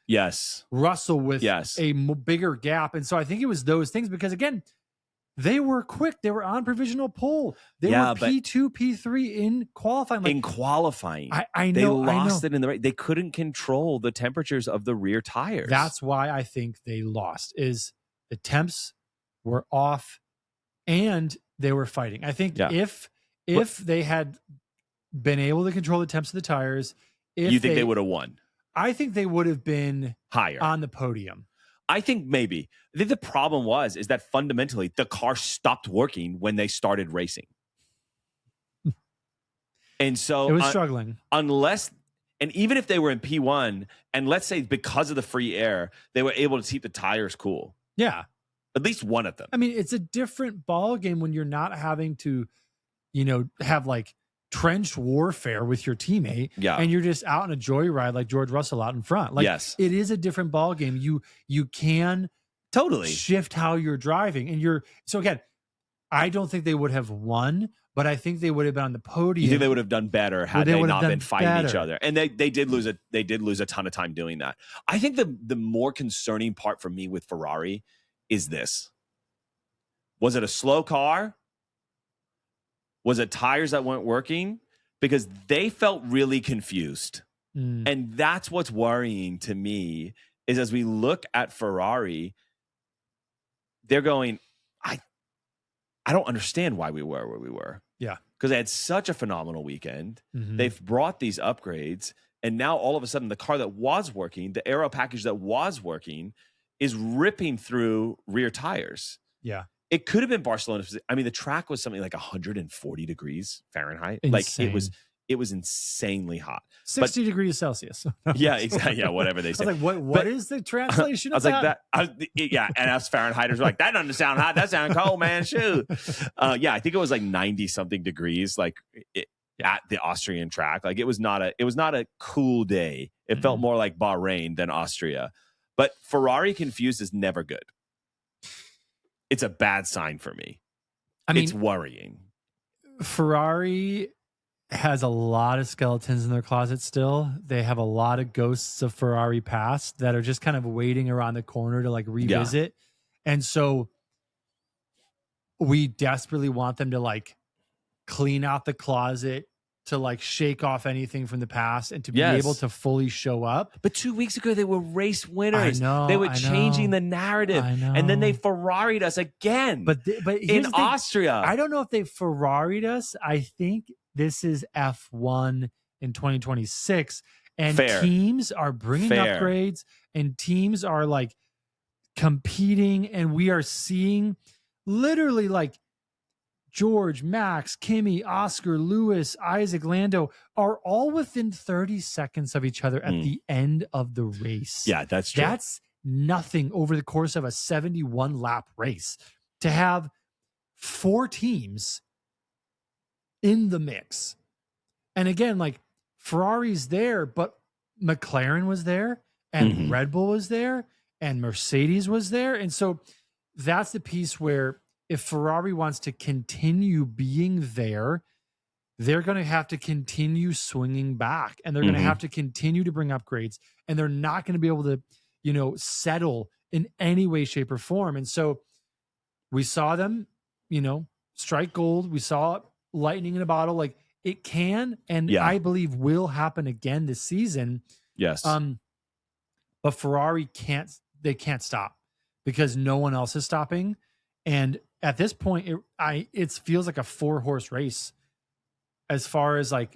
Russell with a bigger gap. And so I think it was those things, because again, they were quick. They were on provisional pole. They were P2, P3 in qualifying. In qualifying. I know. They lost it in the race. They couldn't control the temperatures of the rear tires. That's why I think they lost, is the temps were off and they were fighting. I think if they had been able to control the temps of the tires, you think they would have won? I think they would have been higher on the podium. I think maybe. I think the problem is that fundamentally the car stopped working when they started racing. And so it was struggling. And even if they were in P1, and let's say because of the free air, they were able to keep the tires cool. Yeah. At least one of them. I mean, it's a different ball game when you're not having to, have trench warfare with your teammate, and you're just out in a joyride like George Russell out in front. Like, it is a different ball game. You can totally shift how you're driving, and so again, I don't think they would have won, but I think they would have been on the podium. You think they would have done better had they not been fighting each other? And they did lose a ton of time doing that. I think the more concerning part for me with Ferrari is this. Was it a slow car? Was it tires that weren't working? Because they felt really confused. And that's what's worrying to me, is as we look at Ferrari, they're going, I don't understand why we were where we were. Yeah. Because they had such a phenomenal weekend. They've brought these upgrades. And now all of a sudden, the car that was working, the aero package that was working, is ripping through rear tires. Yeah. It could have been Barcelona. I mean, the track was something like 140 degrees Fahrenheit. Insane. Like it was insanely hot. 60 degrees Celsius. Yeah, exactly. Yeah, whatever they say. I was like, what is the translation of that? Yeah, and us Fahrenheiters were like, that doesn't sound hot. That sounds cold, man. Shoot. Yeah, I think it was like 90 something degrees, like at the Austrian track. Like it was not a cool day. It felt more like Bahrain than Austria. But Ferrari confused is never good. It's a bad sign for me. I mean, it's worrying. Ferrari has a lot of skeletons in their closet still. They have a lot of ghosts of Ferrari past that are just kind of waiting around the corner to like revisit. And so we desperately want them to like clean out the closet, to like shake off anything from the past, and to be able to fully show up. But 2 weeks ago, they were race winners. I know, they were changing the narrative. And then they Ferrari'd us again. But in Austria. I don't know if they Ferrari'd us. I think this is F1 in 2026. And teams are bringing upgrades, and teams are like competing. And we are seeing literally like George, Max, Kimi, Oscar, Lewis, Isaac, Lando are all within 30 seconds of each other at the end of the race. Yeah, that's true. That's nothing over the course of a 71 lap race. To have 4 teams in the mix. And again, like Ferrari's there, but McLaren was there, and Red Bull was there, and Mercedes was there. And so that's the piece where if Ferrari wants to continue being there, they're going to have to continue swinging back, and they're going to have to continue to bring upgrades, and they're not going to be able to, settle in any way, shape, or form. And so we saw them, strike gold. We saw lightning in a bottle. Like it can, and I believe will happen again this season. Yes. But Ferrari can't stop because no one else is stopping. And at this point, it feels like a 4-horse race as far as like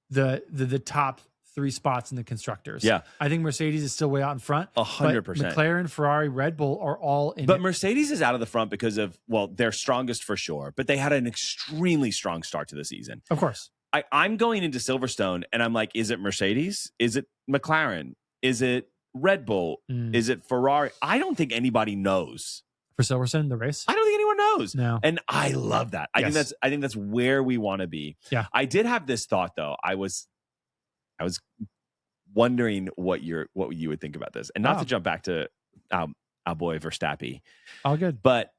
the top 3 spots in the constructors. Yeah. I think Mercedes is still way out in front. 100%. McLaren, Ferrari, Red Bull are all in. But Mercedes is out of the front because of, they're strongest for sure, but they had an extremely strong start to the season. Of course. I'm going into Silverstone and I'm like, is it Mercedes? Is it McLaren? Is it Red Bull? Is it Ferrari? I don't think anybody knows. For Silverstone, the race? I don't think anyone knows. No. And I love that. I think that's where we want to be. Yeah. I did have this thought though. I was wondering what you would think about this. And not to jump back to our boy Verstappen. All good. But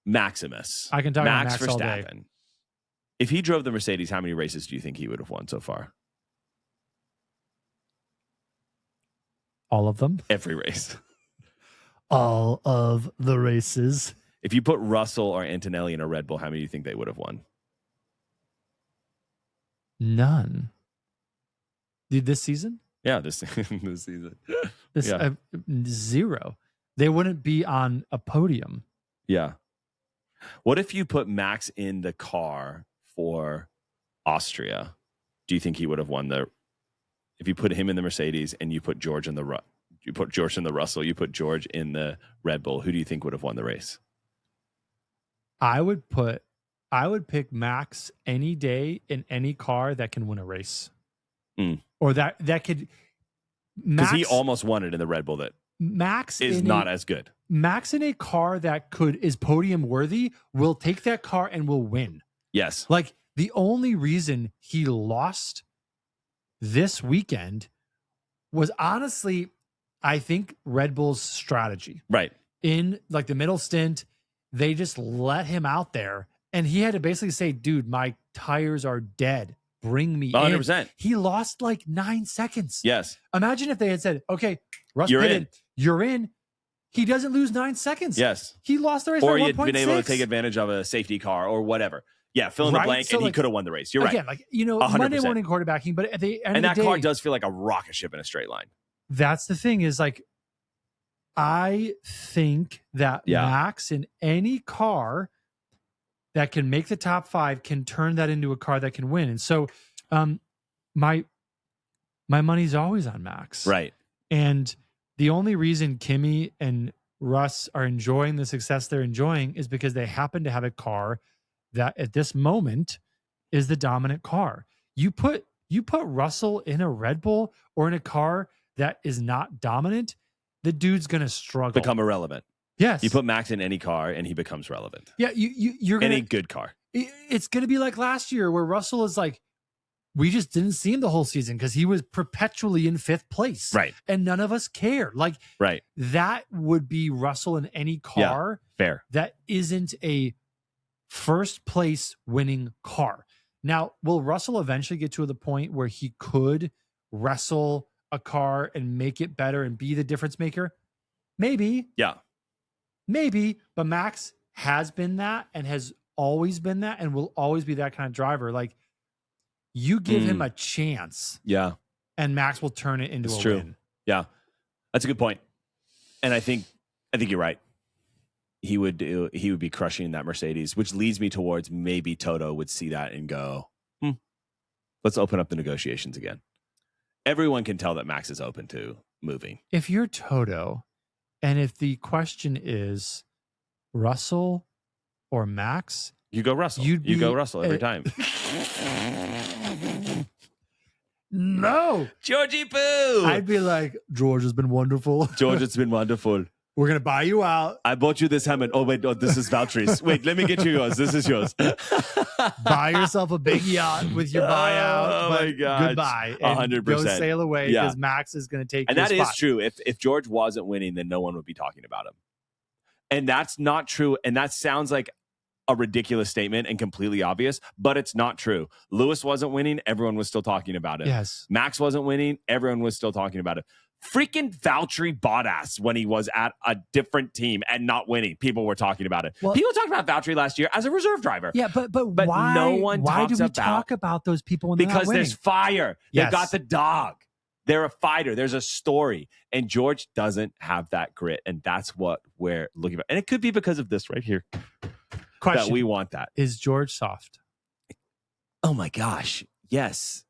Maximus. I can talk about Max Max all day. Verstappen. If he drove the Mercedes, how many races do you think he would have won so far? All of them. Every race. All of the races. If you put Russell or Antonelli in a Red Bull, how many do you think they would have won? None. This season? Yeah, this season. 0. They wouldn't be on a podium. Yeah. What if you put Max in the car for Austria? Do you think he would have won if you put him in the Mercedes and you put George in the Russell, you put George in the Red Bull, who do you think would have won the race? I would pick Max any day in any car that can win a race. Or that could, because he almost won it in the Red Bull that Max is not as good. Max in a car that is podium worthy will take that car and will win. Yes. Like The only reason he lost this weekend was honestly, I think, Red Bull's strategy. Right. In like the middle stint, they just let him out there and he had to basically say, dude, my tires are dead. Bring me 100%. in. He lost like 9 seconds. Yes. Imagine if they had said, okay, Russ You're pitted, in. You're in. He doesn't lose 9 seconds. Yes. He lost the race or by 1.6. you'd been able to take advantage of a safety car or whatever. Yeah, fill in the blank, So and he like, could have won the race. You're again, right. like, you know, 100%. Monday morning quarterbacking, but at the end and of that the day, car does feel like a rocket ship in a straight line. that's the thing is like, I think that Max in any car that can make the top 5 can turn that into a car that can win. And so my money's always on Max. Right. And the only reason Kimi and Russ are enjoying the success they're enjoying is because they happen to have a car that at this moment is the dominant car. You put Russell in a Red Bull or in a car that is not dominant, the dude's going to struggle. Become irrelevant. Yes. You put Max in any car and he becomes relevant. Yeah, you're gonna, any good car. It's going to be like last year where Russell is like, we just didn't see him the whole season because he was perpetually in 5th place. Right. And none of us cared. Like, right. That would be Russell in any car fair. That isn't a first place winning car. Now, will Russell eventually get to the point where he could wrestle a car and make it better and be the difference maker? Maybe. Yeah. Maybe. But Max has been that and has always been that and will always be that kind of driver. Like, you give him a chance. Yeah. And Max will turn it into a win. Yeah. That's a good point. And I think you're right. He would be crushing that Mercedes, which leads me towards maybe Toto would see that and go, let's open up the negotiations again. Everyone can tell that Max is open to moving. If you're Toto, and if the question is Russell or Max, you go Russell. You go Russell every time. No. Georgie Poo. I'd be like, George has been wonderful. George, it's been wonderful. We're going to buy you out. I bought you this helmet. Oh, wait, this is Valtteri's. Wait, let me get you yours. This is yours. Buy yourself a big yacht with your buyout. Oh, my God. Goodbye. 100%. Go sail away because Max is going to take and your that spot. is true. If George wasn't winning, then no one would be talking about him. And that's not true. And that sounds like a ridiculous statement and completely obvious, but it's not true. Lewis wasn't winning. Everyone was still talking about it. Yes. Max wasn't winning. Everyone was still talking about it. Freaking Valtteri Bottas when he was at a different team and not winning. People were talking about it. Well, people talked about Valtteri last year as a reserve driver. Yeah, but why? No one why do we talk about those people when they're not winning? Because there's fire. Yes. They've got the dog. They're a fighter. There's a story. And George doesn't have that grit. And that's what we're looking for. And it could be because of this right here. Question. That we want that. Is George soft? Oh my gosh. Yes.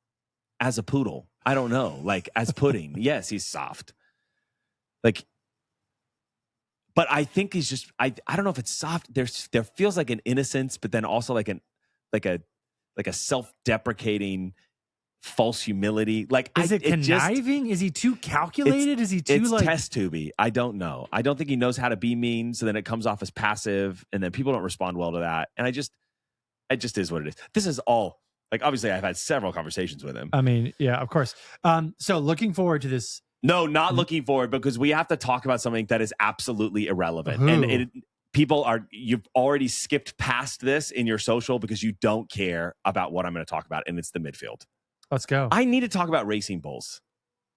As a poodle. I don't know. Like as pudding. Yes, he's soft. Like, but I think he's just, I don't know if it's soft. There feels like an innocence, but then also like a self-deprecating false humility. Like, is it conniving? Is he too calculated? Is he too it's like test tubey? I don't know. I don't think he knows how to be mean. So then it comes off as passive, and then people don't respond well to that. And it just is what it is. This is all like, obviously I've had several conversations with him. I mean, yeah, of course. So looking forward to this. No, not looking forward, because we have to talk about something that is absolutely irrelevant. And you've already skipped past this in your social because you don't care about what I'm going to talk about. And it's the midfield. Let's go. I need to talk about Racing Bulls.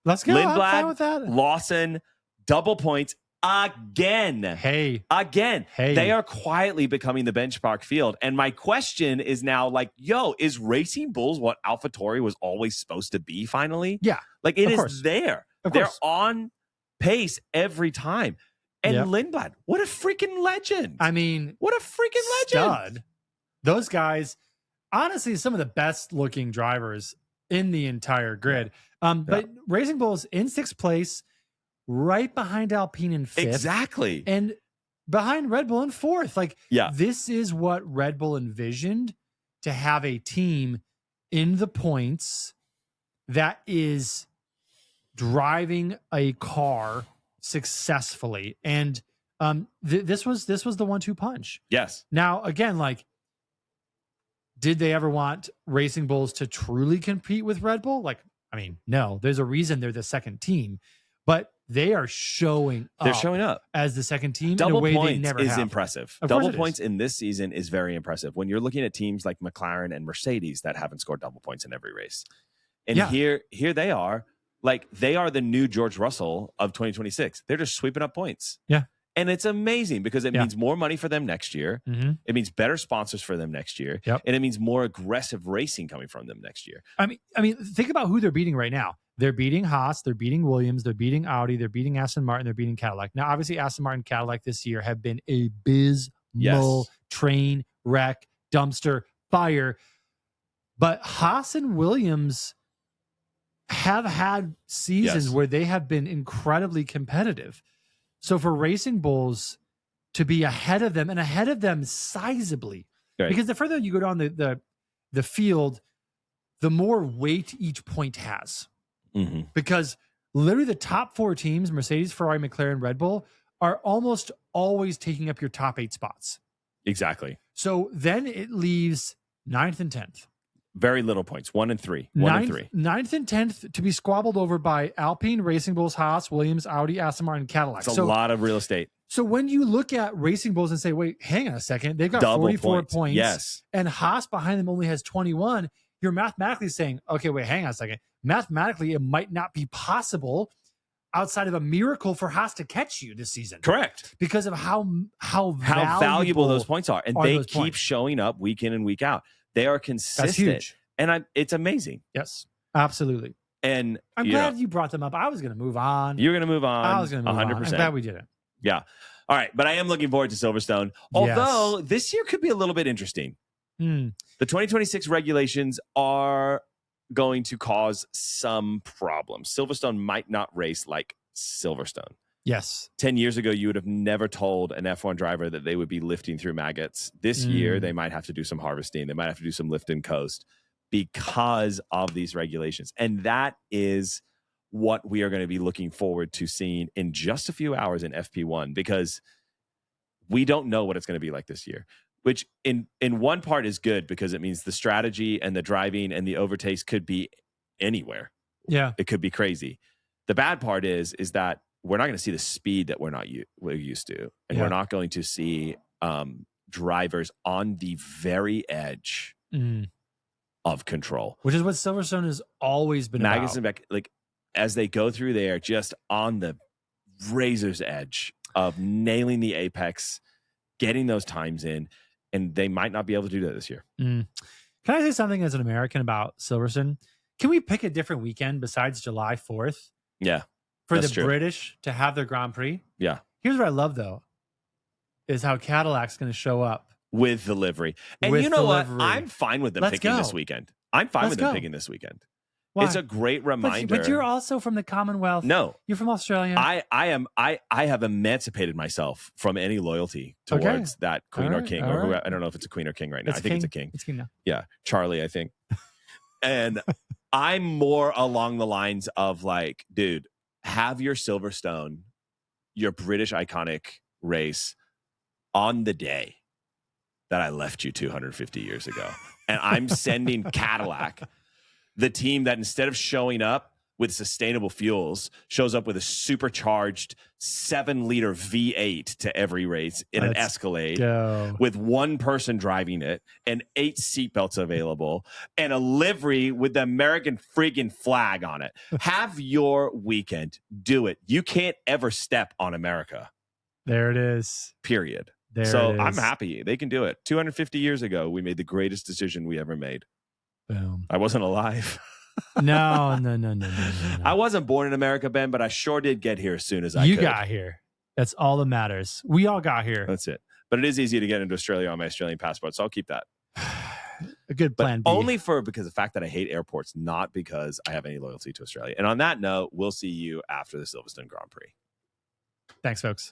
Let's go. Lindblad, I'm fine with that. Lawson, double points again. Again. They are quietly becoming the benchmark field. And my question is now like, is Racing Bulls what AlphaTauri was always supposed to be finally? Yeah. Like it is there. They're on pace every time. And Lindblad, what a freaking legend. I mean, what a freaking legend. Stud. Those guys, honestly, some of the best looking drivers in the entire grid. But Racing Bulls in 6th place, right behind Alpine in 5th. Exactly. And behind Red Bull in 4th. Like, this is what Red Bull envisioned, to have a team in the points that is driving a car successfully. And this was the 1-2 punch. Yes. Now, again, like, did they ever want Racing Bulls to truly compete with Red Bull? Like, I mean, no, there's a reason they're the second team, but they are showing up. They're showing up as the second team double in a way points they never is have. impressive. Double points in this season is very impressive when you're looking at teams like McLaren and Mercedes that haven't scored double points in every race. And here they are. Like, they are the new George Russell of 2026. They're just sweeping up points. Yeah. And it's amazing because it means more money for them next year. Mm-hmm. It means better sponsors for them next year. Yep. And it means more aggressive racing coming from them next year. I mean, think about who they're beating right now. They're beating Haas, they're beating Williams, they're beating Audi, they're beating Aston Martin, they're beating Cadillac. Now, obviously, Aston Martin and Cadillac this year have been abysmal, train wreck, dumpster fire. But Haas and Williams have had seasons where they have been incredibly competitive. So for Racing Bulls to be ahead of them, and ahead of them sizably, because the further you go down the field, the more weight each point has. Mm-hmm. Because literally the top four teams, Mercedes, Ferrari, McLaren, Red Bull, are almost always taking up your top 8 spots. Exactly. So then it leaves 9th and 10th. Very little points. 1 and 3. 9th and 10th to be squabbled over by Alpine, Racing Bulls, Haas, Williams, Audi, Aston Martin, Cadillac. It's a lot of real estate. So when you look at Racing Bulls and say, wait, hang on a second, they've got Double 44 points. Yes. And Haas behind them only has 21. You're mathematically saying, okay, wait, hang on a second. Mathematically, it might not be possible outside of a miracle for Haas to catch you this season. Correct. Because of how valuable those points are. And they keep points. showing up week in and week out. They are consistent. That's huge. And it's amazing. Yes, absolutely. And I'm glad you brought them up. I was going to move on. You're going to move on. I was going to move 100%. On. I'm glad we did it. Yeah. All right. But I am looking forward to Silverstone. Although this year could be a little bit interesting. The 2026 regulations are going to cause some problems. Silverstone might not race like Silverstone. Yes. 10 years ago, you would have never told an F1 driver that they would be lifting through maggots. This year, they might have to do some harvesting. They might have to do some lift and coast because of these regulations. And that is what we are going to be looking forward to seeing in just a few hours in FP1, because we don't know what it's going to be like this year, which in one part is good because it means the strategy and the driving and the overtakes could be anywhere. Yeah. It could be crazy. The bad part is that we're not going to see the speed that we're used to. And we're not going to see drivers on the very edge of control. Which is what Silverstone has always been about. And back, like, as they go through there, just on the razor's edge of nailing the apex, getting those times in, and they might not be able to do that this year. Can I say something as an American about Silverstone? Can we pick a different weekend besides July 4th? Yeah. For the British to have their Grand Prix? Yeah. Here's what I love, though, is how Cadillac's going to show up. With the livery. And you know what? I'm fine with them picking this weekend. I'm fine with them picking this weekend. Why? It's a great reminder. But you're also from the Commonwealth. No. You're from Australia. I have emancipated myself from any loyalty towards that queen or king. I don't know if it's a queen or king right now. I think it's a king. It's king now. Yeah. Charlie, I think. And I'm more along the lines of like, dude, have your Silverstone, your British iconic race on the day that I left you 250 years ago. And I'm sending Cadillac, the team that instead of showing up with sustainable fuels, shows up with a supercharged 7-liter V8 to every race in an Escalade with one person driving it and 8 seatbelts available and a livery with the American friggin' flag on it. Have your weekend. Do it. You can't ever step on America. There it is. Period. So I'm happy. They can do it. 250 years ago, we made the greatest decision we ever made. Boom. I wasn't alive. No. I wasn't born in America, Ben, but I sure did get here as soon as I could. You got here. That's all that matters. We all got here. That's it. But it is easy to get into Australia on my Australian passport, so I'll keep that. A good plan B. Only because of the fact that I hate airports, not because I have any loyalty to Australia. And on that note, we'll see you after the Silverstone Grand Prix. Thanks, folks.